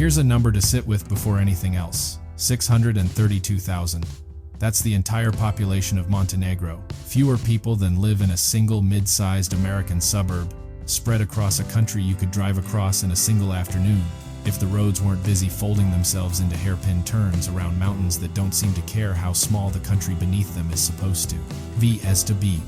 Here's a number to sit with before anything else: 632,000. That's the entire population of Montenegro. Fewer people than live in a single mid-sized American suburb, spread across a country you could drive across in a single afternoon, if the roads weren't busy folding themselves into hairpin turns around mountains that don't seem to care how small the country beneath them is supposed to. V.S. to be.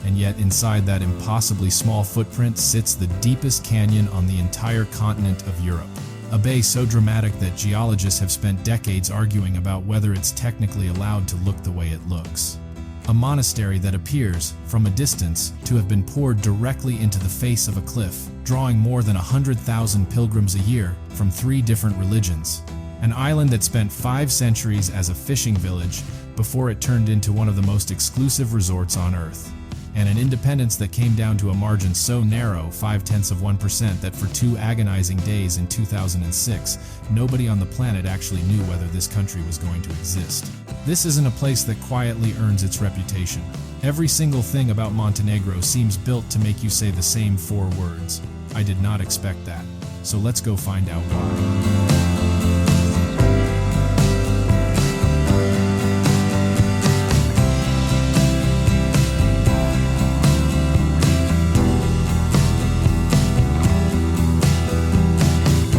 And yet inside that impossibly small footprint sits the deepest canyon on the entire continent of Europe. A bay so dramatic that geologists have spent decades arguing about whether it's technically allowed to look the way it looks. A monastery that appears, from a distance, to have been poured directly into the face of a cliff, drawing more than 100,000 pilgrims a year from 3 different religions. An island that spent 5 centuries as a fishing village before it turned into one of the most exclusive resorts on Earth. And an independence that came down to a margin so narrow, 0.5%, that for 2 agonizing days in 2006, nobody on the planet actually knew whether this country was going to exist. This isn't a place that quietly earns its reputation. Every single thing about Montenegro seems built to make you say the same 4 words. I did not expect that. So let's go find out why.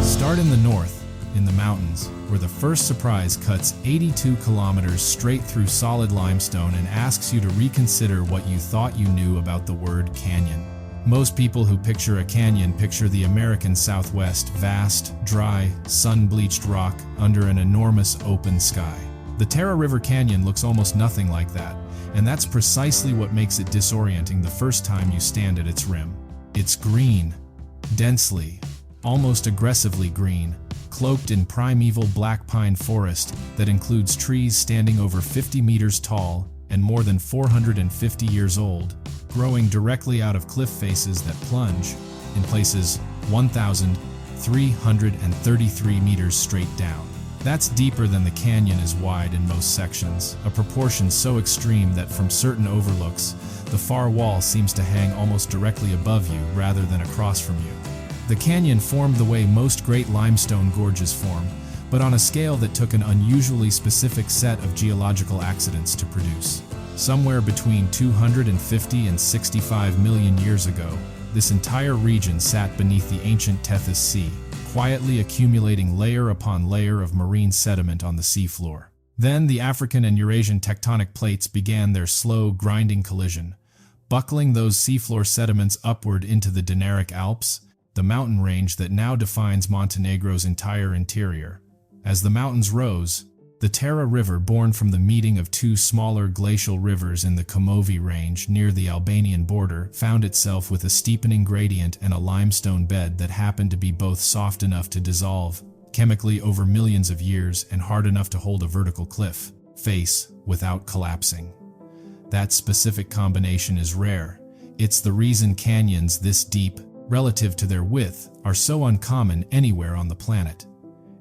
Start in the north, in the mountains, where the first surprise cuts 82 kilometers straight through solid limestone and asks you to reconsider what you thought you knew about the word canyon. Most people who picture a canyon picture the American Southwest, vast, dry, sun-bleached rock under an enormous open sky. The Tara River Canyon looks almost nothing like that, and that's precisely what makes it disorienting the first time you stand at its rim. It's green, densely, almost aggressively green, cloaked in primeval black pine forest that includes trees standing over 50 meters tall and more than 450 years old, growing directly out of cliff faces that plunge, in places 1,333 meters straight down. That's deeper than the canyon is wide in most sections, a proportion so extreme that from certain overlooks, the far wall seems to hang almost directly above you rather than across from you. The canyon formed the way most great limestone gorges form, but on a scale that took an unusually specific set of geological accidents to produce. Somewhere between 250 and 65 million years ago, this entire region sat beneath the ancient Tethys Sea, quietly accumulating layer upon layer of marine sediment on the seafloor. Then the African and Eurasian tectonic plates began their slow, grinding collision, buckling those seafloor sediments upward into the Dinaric Alps, the mountain range that now defines Montenegro's entire interior. As the mountains rose, the Tara River, born from the meeting of 2 smaller glacial rivers in the Komovi Range near the Albanian border, found itself with a steepening gradient and a limestone bed that happened to be both soft enough to dissolve chemically over millions of years and hard enough to hold a vertical cliff face without collapsing. That specific combination is rare. It's the reason canyons this deep, relative to their width, are so uncommon anywhere on the planet.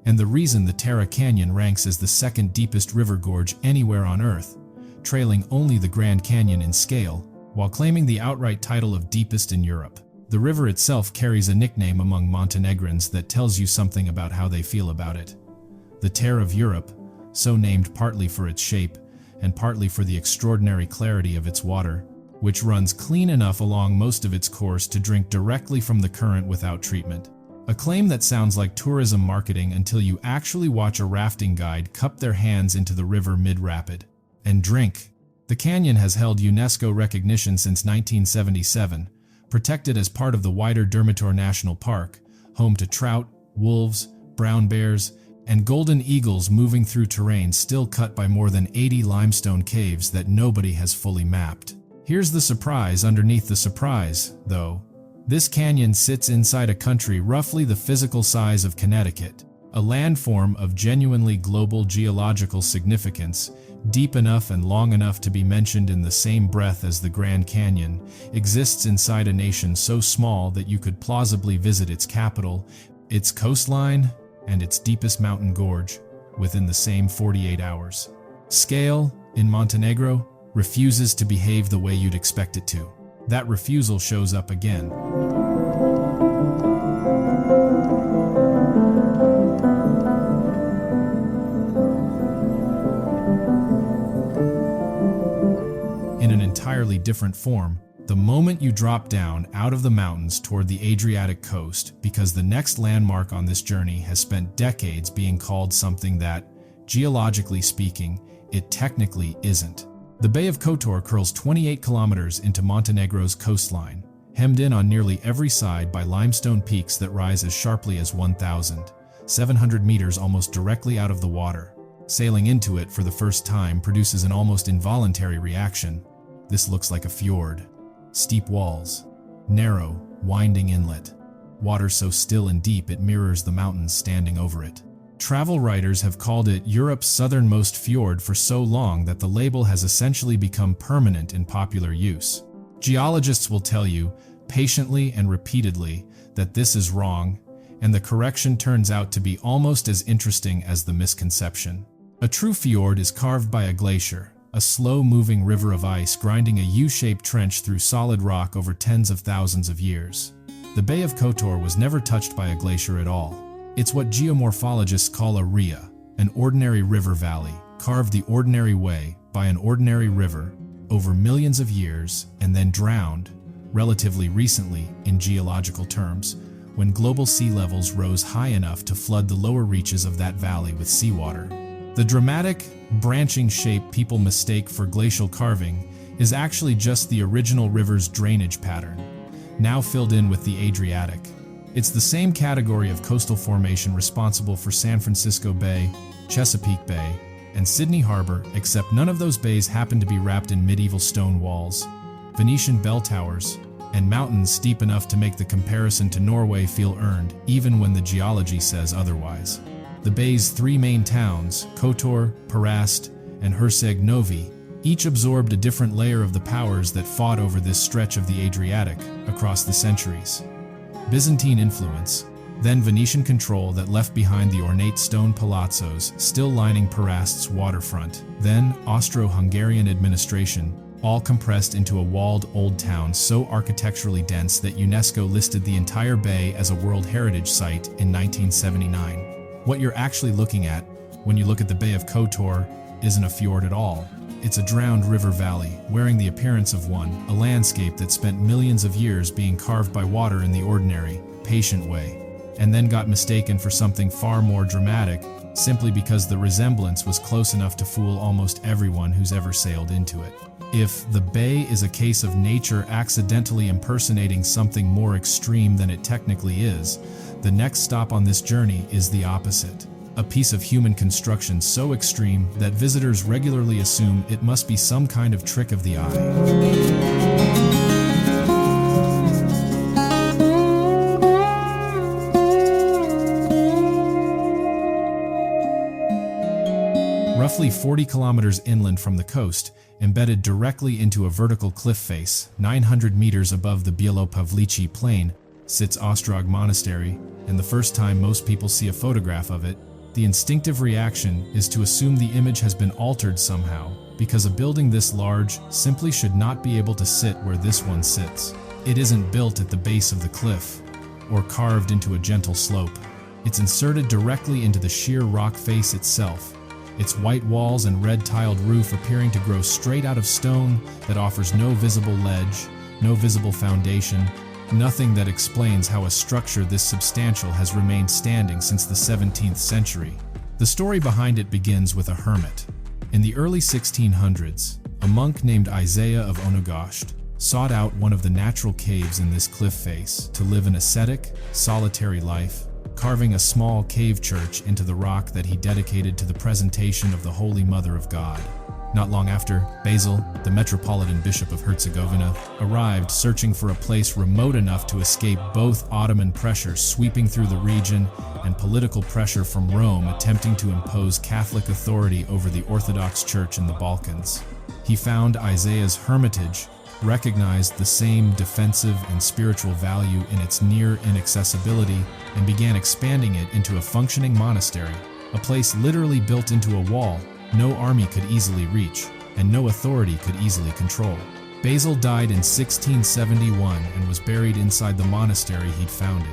And the reason the Tara Canyon ranks as the 2nd deepest river gorge anywhere on Earth, trailing only the Grand Canyon in scale, while claiming the outright title of deepest in Europe. The river itself carries a nickname among Montenegrins that tells you something about how they feel about it. The Tara of Europe, so named partly for its shape and partly for the extraordinary clarity of its water, which runs clean enough along most of its course to drink directly from the current without treatment. A claim that sounds like tourism marketing until you actually watch a rafting guide cup their hands into the river mid-rapid and drink. The canyon has held UNESCO recognition since 1977, protected as part of the wider Durmitor National Park, home to trout, wolves, brown bears, and golden eagles moving through terrain still cut by more than 80 limestone caves that nobody has fully mapped. Here's the surprise underneath the surprise, though. This canyon sits inside a country roughly the physical size of Connecticut, a landform of genuinely global geological significance, deep enough and long enough to be mentioned in the same breath as the Grand Canyon, exists inside a nation so small that you could plausibly visit its capital, its coastline, and its deepest mountain gorge within the same 48 hours. Scale, in Montenegro, refuses to behave the way you'd expect it to. That refusal shows up again. in an entirely different form the moment you drop down out of the mountains toward the Adriatic coast, because the next landmark on this journey has spent decades being called something that, geologically speaking, it technically isn't. The Bay of Kotor curls 28 kilometers into Montenegro's coastline, hemmed in on nearly every side by limestone peaks that rise as sharply as 1,700 meters almost directly out of the water. Sailing into it for the first time produces an almost involuntary reaction. This looks like a fjord. Steep walls, narrow, winding inlet, water so still and deep it mirrors the mountains standing over it. Travel writers have called it Europe's southernmost fjord for so long that the label has essentially become permanent in popular use. Geologists will tell you, patiently and repeatedly, that this is wrong, and the correction turns out to be almost as interesting as the misconception. A true fjord is carved by a glacier, a slow-moving river of ice grinding a U-shaped trench through solid rock over tens of thousands of years. The Bay of Kotor was never touched by a glacier at all. It's what geomorphologists call a ria, an ordinary river valley, carved the ordinary way by an ordinary river over millions of years and then drowned, relatively recently in geological terms, when global sea levels rose high enough to flood the lower reaches of that valley with seawater. The dramatic, branching shape people mistake for glacial carving is actually just the original river's drainage pattern, now filled in with the Adriatic. It's the same category of coastal formation responsible for San Francisco Bay, Chesapeake Bay, and Sydney Harbor, except none of those bays happen to be wrapped in medieval stone walls, Venetian bell towers, and mountains steep enough to make the comparison to Norway feel earned, even when the geology says otherwise. The bay's three main towns, Kotor, Perast, and Herceg Novi, each absorbed a different layer of the powers that fought over this stretch of the Adriatic across the centuries. Byzantine influence, then Venetian control that left behind the ornate stone palazzos still lining Perast's waterfront, then Austro-Hungarian administration, all compressed into a walled old town so architecturally dense that UNESCO listed the entire bay as a World Heritage Site in 1979. What you're actually looking at, when you look at the Bay of Kotor, isn't a fjord at all. It's a drowned river valley, wearing the appearance of one, a landscape that spent millions of years being carved by water in the ordinary, patient way, and then got mistaken for something far more dramatic, simply because the resemblance was close enough to fool almost everyone who's ever sailed into it. If the bay is a case of nature accidentally impersonating something more extreme than it technically is, the next stop on this journey is the opposite. A piece of human construction so extreme that visitors regularly assume it must be some kind of trick of the eye. Roughly 40 kilometers inland from the coast, embedded directly into a vertical cliff face, 900 meters above the Bielopavlichi plain, sits Ostrog Monastery, and the first time most people see a photograph of it, the instinctive reaction is to assume the image has been altered somehow, because a building this large simply should not be able to sit where this one sits. It isn't built at the base of the cliff, or carved into a gentle slope. It's inserted directly into the sheer rock face itself, its white walls and red-tiled roof appearing to grow straight out of stone that offers no visible ledge, no visible foundation, nothing that explains how a structure this substantial has remained standing since the 17th century. The story behind it begins with a hermit. In the early 1600s, a monk named Isaiah of Onogosht sought out one of the natural caves in this cliff face to live an ascetic, solitary life, carving a small cave church into the rock that he dedicated to the presentation of the Holy Mother of God. Not long after, Basil, the Metropolitan Bishop of Herzegovina, arrived searching for a place remote enough to escape both Ottoman pressure sweeping through the region and political pressure from Rome attempting to impose Catholic authority over the Orthodox Church in the Balkans. He found Isaiah's hermitage, recognized the same defensive and spiritual value in its near inaccessibility, and began expanding it into a functioning monastery, a place literally built into a wall no army could easily reach, and no authority could easily control. Basil died in 1671 and was buried inside the monastery he'd founded.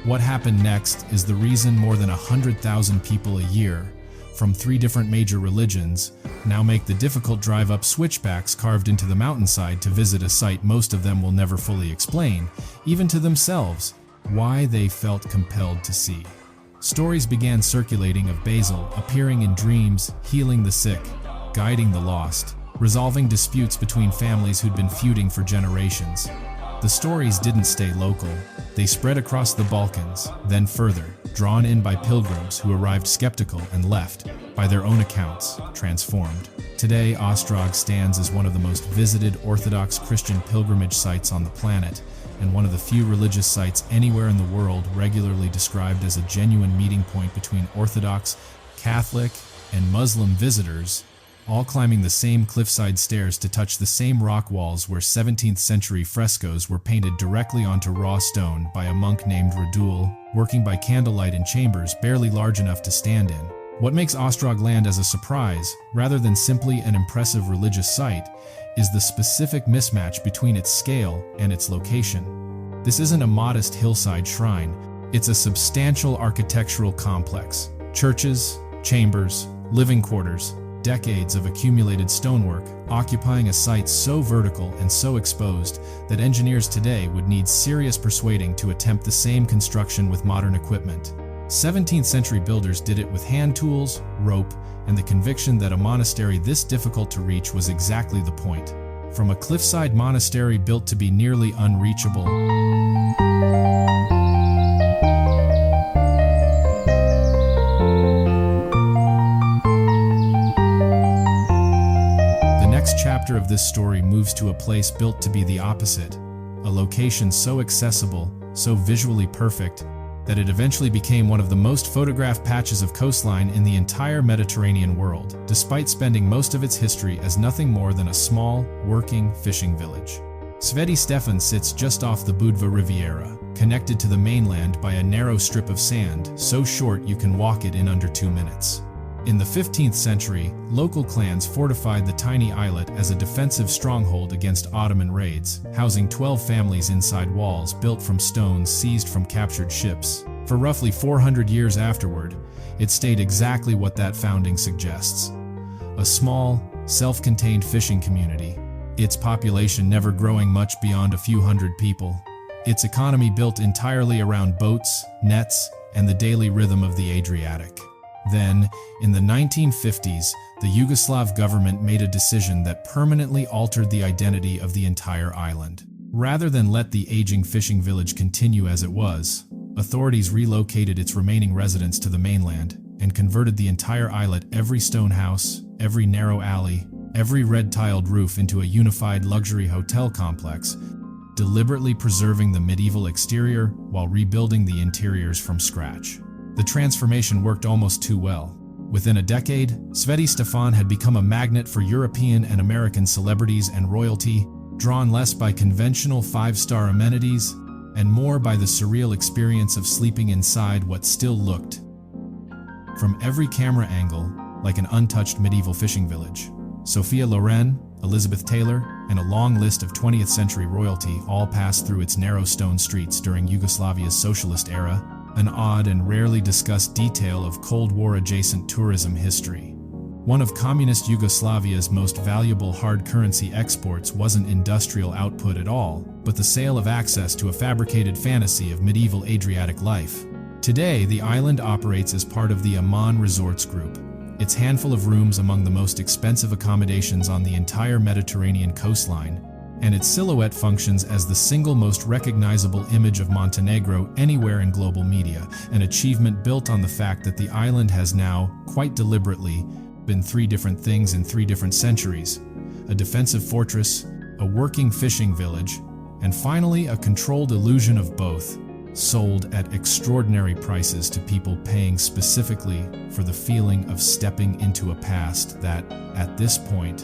What happened next is the reason more than 100,000 people a year from 3 different major religions, now make the difficult drive up switchbacks carved into the mountainside to visit a site most of them will never fully explain, even to themselves, why they felt compelled to see. Stories began circulating of Basil appearing in dreams, healing the sick, guiding the lost, resolving disputes between families who'd been feuding for generations. The stories didn't stay local. They spread across the Balkans, then further, drawn in by pilgrims who arrived skeptical and left, by their own accounts, transformed. Today, Ostrog stands as one of the most visited Orthodox Christian pilgrimage sites on the planet, and one of the few religious sites anywhere in the world regularly described as a genuine meeting point between Orthodox, Catholic, and Muslim visitors, all climbing the same cliffside stairs to touch the same rock walls where 17th century frescoes were painted directly onto raw stone by a monk named Radul, working by candlelight in chambers barely large enough to stand in. What makes Ostrog land as a surprise, rather than simply an impressive religious site, is the specific mismatch between its scale and its location. This isn't a modest hillside shrine, it's a substantial architectural complex. Churches, chambers, living quarters, decades of accumulated stonework, occupying a site so vertical and so exposed that engineers today would need serious persuading to attempt the same construction with modern equipment. 17th century builders did it with hand tools, rope, and the conviction that a monastery this difficult to reach was exactly the point. From a cliffside monastery built to be nearly unreachable, chapter of this story moves to a place built to be the opposite, a location so accessible, so visually perfect, that it eventually became one of the most photographed patches of coastline in the entire Mediterranean world, despite spending most of its history as nothing more than a small, working fishing village. Sveti Stefan sits just off the Budva Riviera, connected to the mainland by a narrow strip of sand, so short you can walk it in under 2 minutes. In the 15th century, local clans fortified the tiny islet as a defensive stronghold against Ottoman raids, housing 12 families inside walls built from stones seized from captured ships. For roughly 400 years afterward, it stayed exactly what that founding suggests: a small, self-contained fishing community, its population never growing much beyond a few hundred people, its economy built entirely around boats, nets, and the daily rhythm of the Adriatic. Then, in the 1950s, the Yugoslav government made a decision that permanently altered the identity of the entire island. Rather than let the aging fishing village continue as it was, authorities relocated its remaining residents to the mainland and converted the entire islet, every stone house, every narrow alley, every red-tiled roof into a unified luxury hotel complex, deliberately preserving the medieval exterior while rebuilding the interiors from scratch. The transformation worked almost too well. Within a decade, Sveti Stefan had become a magnet for European and American celebrities and royalty, drawn less by conventional 5-star amenities and more by the surreal experience of sleeping inside what still looked, from every camera angle, like an untouched medieval fishing village. Sophia Loren, Elizabeth Taylor, and a long list of 20th century royalty all passed through its narrow stone streets during Yugoslavia's socialist era, an odd and rarely discussed detail of Cold War-adjacent tourism history. One of communist Yugoslavia's most valuable hard currency exports wasn't industrial output at all, but the sale of access to a fabricated fantasy of medieval Adriatic life. Today, the island operates as part of the Amman Resorts Group, its handful of rooms among the most expensive accommodations on the entire Mediterranean coastline, and its silhouette functions as the single most recognizable image of Montenegro anywhere in global media, an achievement built on the fact that the island has now, quite deliberately, been 3 different things in 3 different centuries: a defensive fortress, a working fishing village, and finally a controlled illusion of both, sold at extraordinary prices to people paying specifically for the feeling of stepping into a past that, at this point,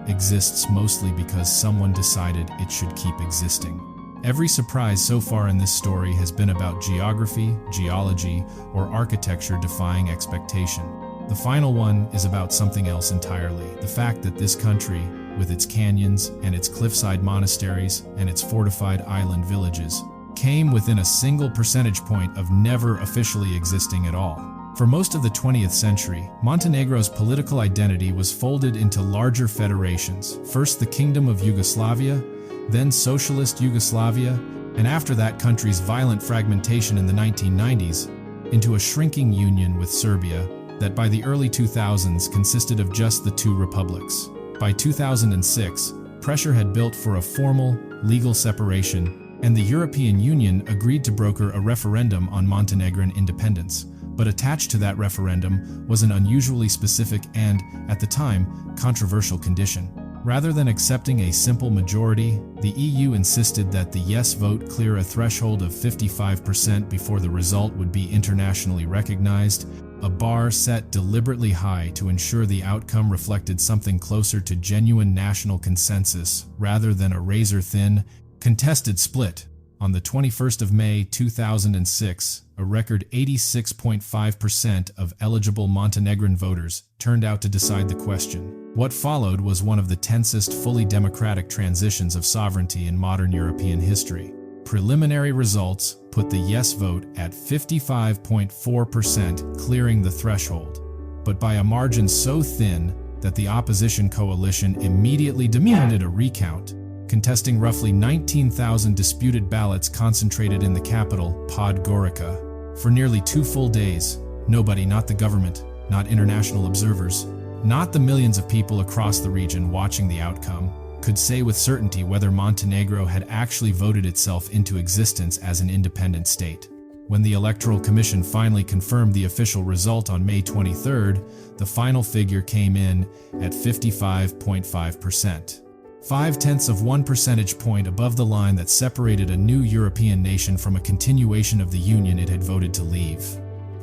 exists mostly because someone decided it should keep existing. Every surprise so far in this story has been about geography, geology, or architecture defying expectation. The final one is about something else entirely: the fact that this country, with its canyons and its cliffside monasteries and its fortified island villages, came within a single percentage point of never officially existing at all. For most of the 20th century, Montenegro's political identity was folded into larger federations, first the Kingdom of Yugoslavia, then Socialist Yugoslavia, and after that country's violent fragmentation in the 1990s, into a shrinking union with Serbia that by the early 2000s consisted of just the two republics. By 2006, pressure had built for a formal, legal separation, and the European Union agreed to broker a referendum on Montenegrin independence. But attached to that referendum was an unusually specific and, at the time, controversial condition. Rather than accepting a simple majority, the EU insisted that the yes vote clear a threshold of 55% before the result would be internationally recognized, a bar set deliberately high to ensure the outcome reflected something closer to genuine national consensus rather than a razor-thin, contested split. On the 21st of May 2006, a record 86.5% of eligible Montenegrin voters turned out to decide the question. What followed was one of the tensest fully democratic transitions of sovereignty in modern European history. Preliminary results put the yes vote at 55.4%, clearing the threshold, but by a margin so thin that the opposition coalition immediately demanded a recount, contesting roughly 19,000 disputed ballots concentrated in the capital, Podgorica. For nearly 2 full days, nobody, not the government, not international observers, not the millions of people across the region watching the outcome, could say with certainty whether Montenegro had actually voted itself into existence as an independent state. When the Electoral Commission finally confirmed the official result on May 23rd, the final figure came in at 55.5%. 0.5 percentage point above the line that separated a new European nation from a continuation of the union it had voted to leave.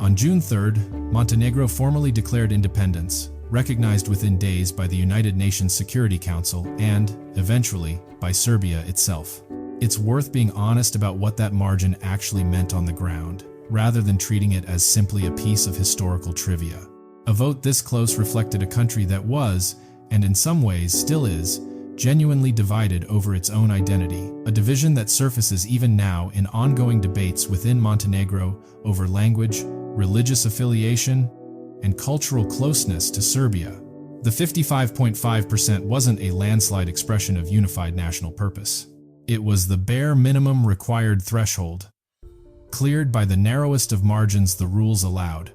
On June 3rd, Montenegro formally declared independence, recognized within days by the United Nations Security Council and, eventually, by Serbia itself. It's worth being honest about what that margin actually meant on the ground, rather than treating it as simply a piece of historical trivia. A vote this close reflected a country that was, and in some ways still is, genuinely divided over its own identity, a division that surfaces even now in ongoing debates within Montenegro over language, religious affiliation, and cultural closeness to Serbia. The 55.5% wasn't a landslide expression of unified national purpose. It was the bare minimum required threshold, cleared by the narrowest of margins the rules allowed,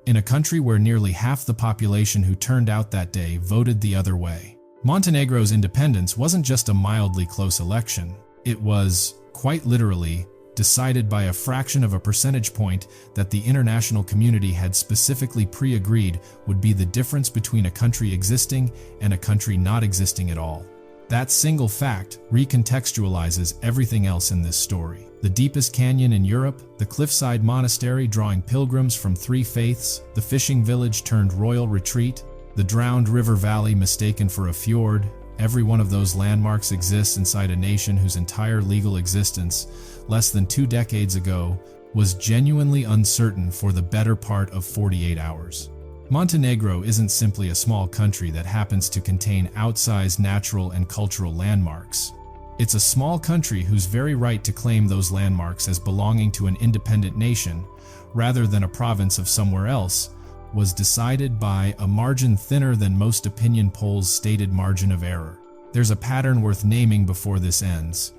in a country where nearly half the population who turned out that day voted the other way. Montenegro's independence wasn't just a mildly close election. It was, quite literally, decided by a fraction of a percentage point that the international community had specifically pre-agreed would be the difference between a country existing and a country not existing at all. That single fact recontextualizes everything else in this story. The deepest canyon in Europe, the cliffside monastery drawing pilgrims from 3 faiths, the fishing village turned royal retreat, the drowned river valley mistaken for a fjord. Every one of those landmarks exists inside a nation whose entire legal existence, less than 2 decades ago, was genuinely uncertain for the better part of 48 hours. Montenegro isn't simply a small country that happens to contain outsized natural and cultural landmarks. It's a small country whose very right to claim those landmarks as belonging to an independent nation, rather than a province of somewhere else, was decided by a margin thinner than most opinion polls' stated margin of error. There's a pattern worth naming before this ends,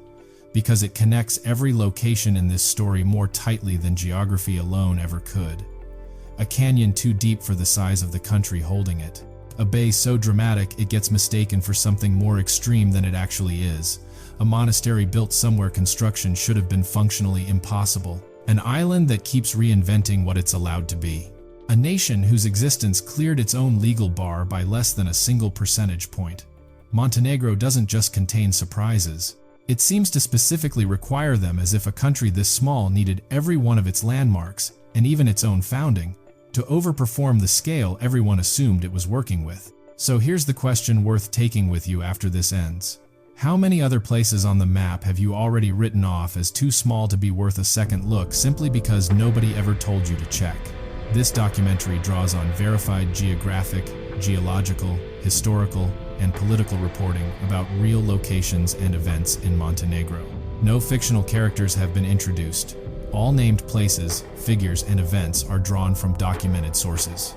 because it connects every location in this story more tightly than geography alone ever could. A canyon too deep for the size of the country holding it. A bay so dramatic it gets mistaken for something more extreme than it actually is. A monastery built somewhere construction should have been functionally impossible. An island that keeps reinventing what it's allowed to be. A nation whose existence cleared its own legal bar by less than a single percentage point. Montenegro doesn't just contain surprises. It seems to specifically require them, as if a country this small needed every one of its landmarks, and even its own founding, to overperform the scale everyone assumed it was working with. So here's the question worth taking with you after this ends. How many other places on the map have you already written off as too small to be worth a second look simply because nobody ever told you to check? This documentary draws on verified geographic, geological, historical, and political reporting about real locations and events in Montenegro. No fictional characters have been introduced. All named places, figures, and events are drawn from documented sources.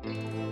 you.